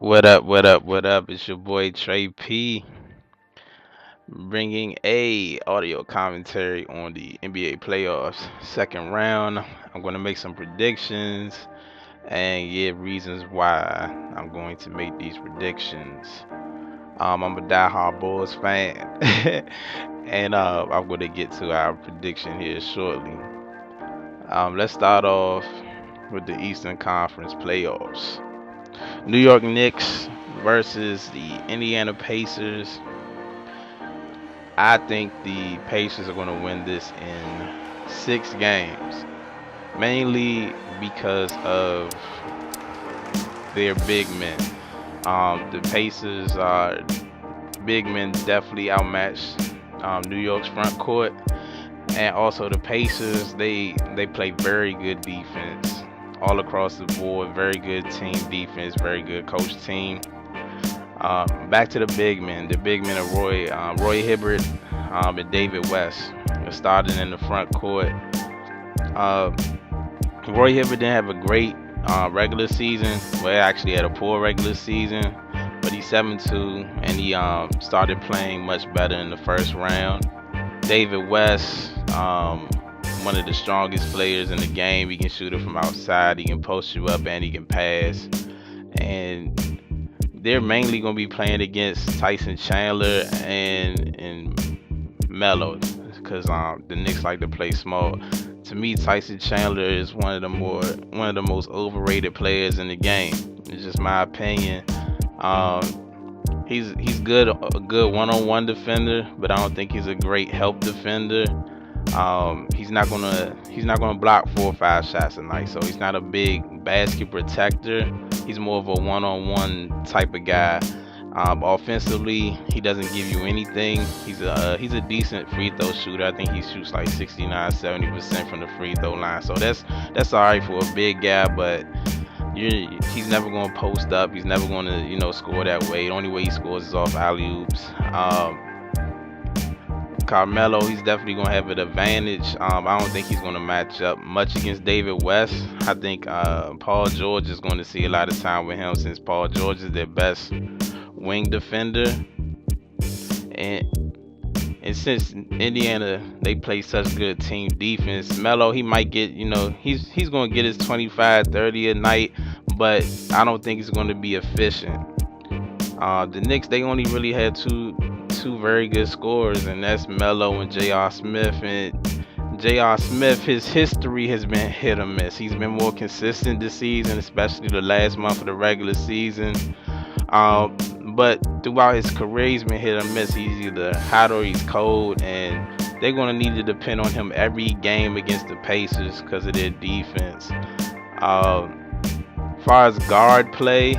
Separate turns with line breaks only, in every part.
What up, what up, what up? It's your boy Trey P bringing a audio commentary on the NBA playoffs second round. I'm going to make some predictions and give reasons why I'm going to make these predictions. I'm a diehard Bulls fan, and I'm going to get to our prediction here shortly. Let's start off with the Eastern Conference playoffs. New York Knicks versus the Indiana Pacers. I think the Pacers are going to win this in 6 games, mainly because of their big men. The Pacers big men definitely outmatched New York's front court, and also the Pacers they play very good defense all across the board. Very good team defense, very good coach team. Back to the big men. The big men are Roy Hibbert, and David West. Starting in the front court. Uh, Roy Hibbert didn't have a great regular season. Well, actually had a poor regular season, but he's 7-2, and he started playing much better in the first round. David West, one of the strongest players in the game. He can shoot it from outside. He can post you up, and he can pass. And they're mainly going to be playing against Tyson Chandler and Melo, because the Knicks like to play small. To me, Tyson Chandler is one of the most overrated players in the game. It's just my opinion. He's good, a good one-on-one defender, but I don't think he's a great help defender. He's not gonna block 4 or 5 shots a night, so he's not a big basket protector. He's more of a one-on-one type of guy. Offensively, he doesn't give you anything. He's a decent free throw shooter. I think he shoots like 69-70% from the free throw line. So that's all right for a big guy, but he's never going to post up. He's never going to score that way. The only way he scores is off alley-oops. Carmelo, he's definitely going to have an advantage. I don't think he's going to match up much against David West. I think Paul George is going to see a lot of time with him, since Paul George is their best wing defender. And since Indiana, they play such good team defense, Melo, he might get, he's going to get his 25-30 a night, but I don't think he's going to be efficient. The Knicks, they only really had two very good scorers, and that's Melo and J.R. Smith. And J.R. Smith, his history has been hit or miss. He's been more consistent this season, especially the last month of the regular season. But throughout his career, he's been hit or miss. He's either hot or he's cold, and they're going to need to depend on him every game against the Pacers because of their defense. As far as guard play,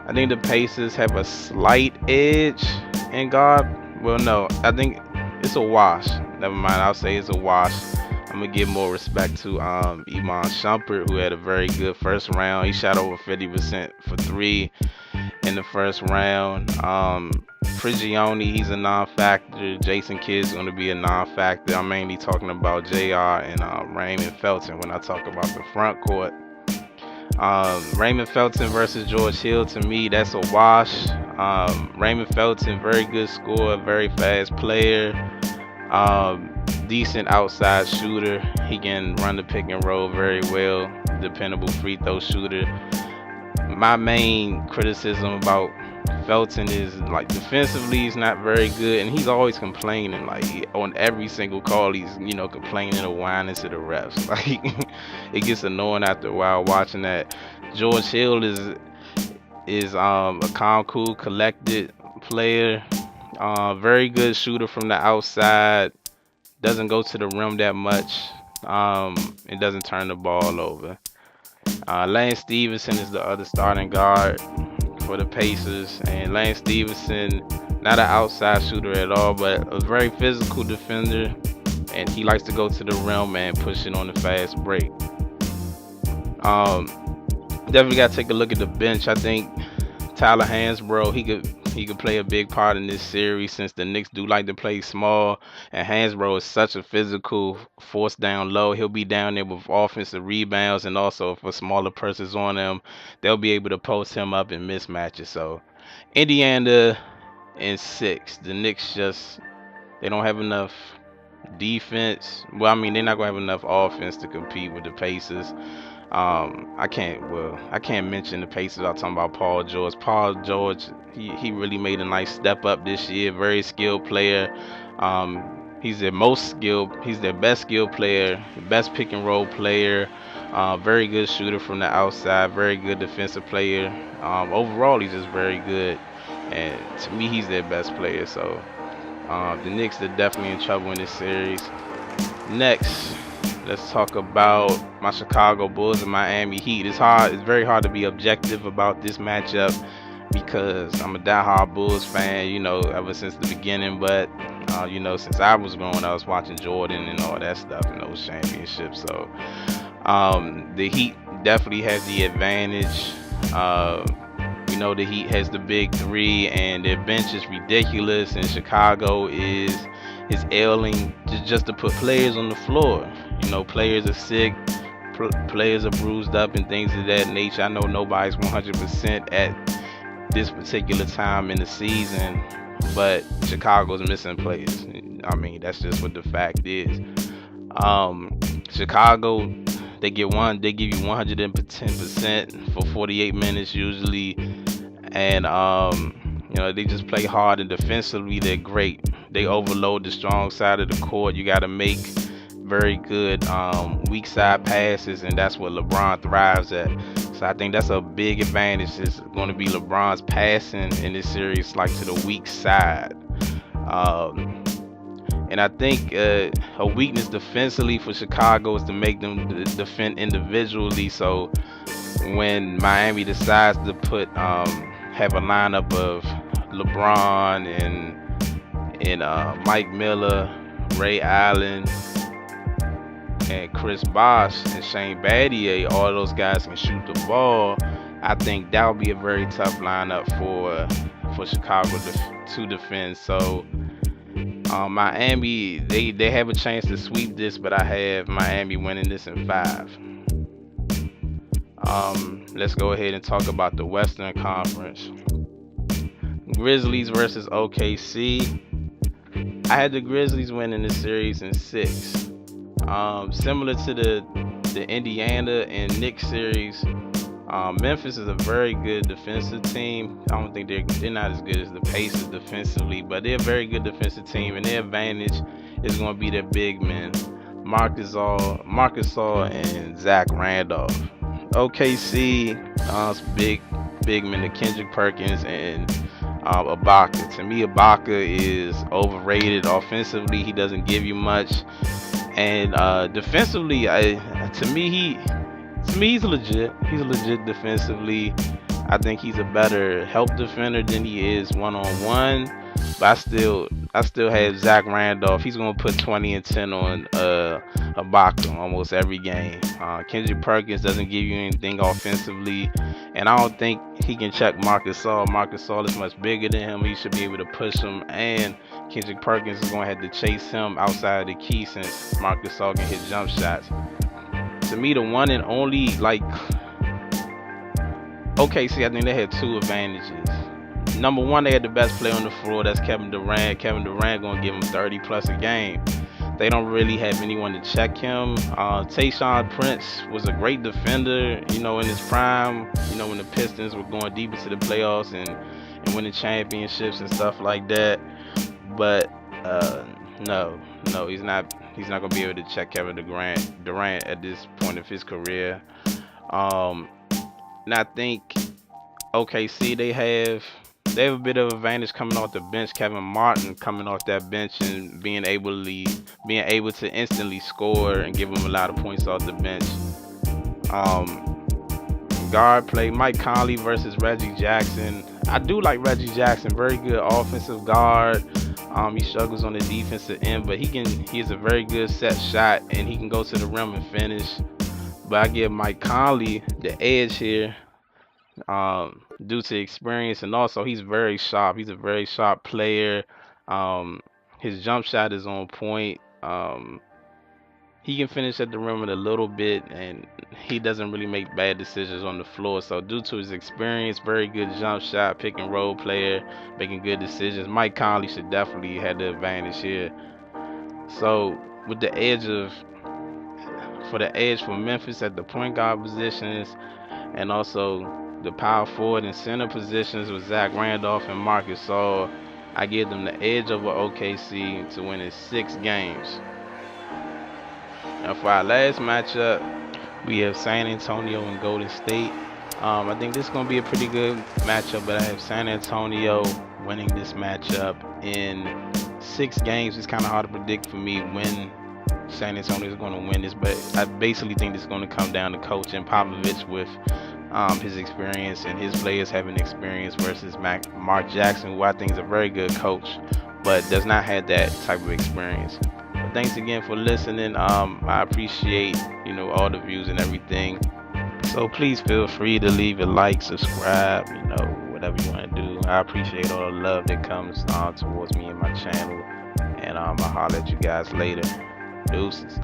I think the Pacers have a slight edge in guard. Well, no, I think it's a wash. Never mind, I'll say it's a wash. I'm going to give more respect to Iman Shumpert, who had a very good first round. He shot over 50% for 3 in the first round. Prigioni, he's a non-factor. Jason Kidd's going to be a non-factor. I'm mainly talking about JR and Raymond Felton when I talk about the front court. Raymond Felton versus George Hill, to me, that's a wash. Raymond Felton, very good scorer, very fast player, decent outside shooter. He can run the pick and roll very well, dependable free throw shooter. My main criticism about Felton is, like, defensively he's not very good, and he's always complaining. Like, on every single call he's complaining and whining to the refs. Like, it gets annoying after a while watching that. George Hill is a calm, cool, collected player, very good shooter from the outside, doesn't go to the rim that much, and doesn't turn the ball over. Lance Stevenson is the other starting guard for the Pacers, and Lance Stevenson, not an outside shooter at all, but a very physical defender, and he likes to go to the rim and push it on the fast break. Definitely got to take a look at the bench. I think Tyler Hansbrough, he He could play a big part in this series since the Knicks do like to play small, and Hansbrough is such a physical force down low. He'll be down there with offensive rebounds, and also if a smaller person's on him, they'll be able to post him up in mismatches. So Indiana in 6. The Knicks just they don't have enough defense. Well, I mean, they're not gonna have enough offense to compete with the Pacers. I can't mention the Pacers without talking about Paul George. Paul George, he really made a nice step up this year. Very skilled player. He's their most skilled. He's their best skilled player, best pick and roll player. Very good shooter from the outside. Very good defensive player. Overall, he's just very good. And to me, he's their best player. So the Knicks are definitely in trouble in this series. Next, let's talk about my Chicago Bulls and Miami Heat. It's very hard to be objective about this matchup because I'm a diehard Bulls fan, ever since the beginning. But since I was growing, I was watching Jordan and all that stuff and those championships. So the Heat definitely have the advantage. We know the Heat has the big three, and their bench is ridiculous, and Chicago is ailing just to put players on the floor. Players are sick, players are bruised up, and things of that nature. I know nobody's 100% at this particular time in the season, but Chicago's missing players. I mean, that's just what the fact is. Chicago, they give you 110% for 48 minutes usually, and they just play hard, and defensively they're great. They overload the strong side of the court. You got to make very good weak side passes, and that's what LeBron thrives at. So I think that's a big advantage. It's going to be LeBron's passing in this series, like to the weak side. And I think a weakness defensively for Chicago is to make them defend individually. So when Miami decides to have a lineup of LeBron and Mike Miller, Ray Allen, and Chris Bosh and Shane Battier, all those guys can shoot the ball, I think that'll be a very tough lineup for Chicago to defend. So Miami, they have a chance to sweep this, but I have Miami winning this in 5. Let's go ahead and talk about the Western Conference. Grizzlies versus OKC. I had the Grizzlies winning this series in 6. Similar to the Indiana and Knicks series, Memphis is a very good defensive team. I don't think they're not as good as the Pacers defensively, but they're a very good defensive team, and their advantage is going to be their big men, Marc Gasol and Zach Randolph. OKC, big men, the Kendrick Perkins and Ibaka. To me, Ibaka is overrated. Offensively, he doesn't give you much, and defensively, to me he's legit. He's legit defensively. I think he's a better help defender than he is one-on-one. But I still have Zach Randolph. He's gonna put 20 and 10 on Ibaka almost every game. Kendrick Perkins doesn't give you anything offensively, and I don't think he can check Marc Gasol. Marc Gasol is much bigger than him. He should be able to push him, and Kendrick Perkins is gonna have to chase him outside the key since Marc Gasol can hit jump shots. To me, the one and only, OKC, I think they had 2 advantages. Number one, they had the best player on the floor. That's Kevin Durant. Kevin Durant gonna give him 30 plus a game. They don't really have anyone to check him. Tayshaun Prince was a great defender, in his prime. When the Pistons were going deep into the playoffs and winning championships and stuff like that. But no, he's not gonna be able to check Kevin Durant at this point of his career. And I think OKC they have a bit of advantage coming off the bench. Kevin Martin coming off that bench and being able to instantly score and give him a lot of points off the bench. Guard play, Mike Conley versus Reggie Jackson. I do like Reggie Jackson, very good offensive guard. He struggles on the defensive end, but he has a very good set shot, and he can go to the rim and finish. But I give Mike Conley the edge here. due to experience, and also he's very sharp. He's a very sharp player. Um, his jump shot is on point. He can finish at the rim with a little bit, and he doesn't really make bad decisions on the floor. So, due to his experience, very good jump shot, pick and roll player, making good decisions. Mike Conley should definitely have the advantage here. So, with the edge of for the edge for Memphis at the point guard positions, and also the power forward and center positions with Zach Randolph and Marcus Gasol, I give them the edge over OKC to win in 6 games. Now for our last matchup, we have San Antonio and Golden State. I think this is going to be a pretty good matchup, but I have San Antonio winning this matchup in 6 games. It's kind of hard to predict for me when San Antonio is going to win this, but I basically think this is going to come down to coaching Popovich with his experience and his players having experience versus Mark Jackson, who I think is a very good coach, but does not have that type of experience. But thanks again for listening. I appreciate all the views and everything. So please feel free to leave a like, subscribe, whatever you want to do. I appreciate all the love that comes towards me and my channel, and I'll holler at you guys later. Deuces.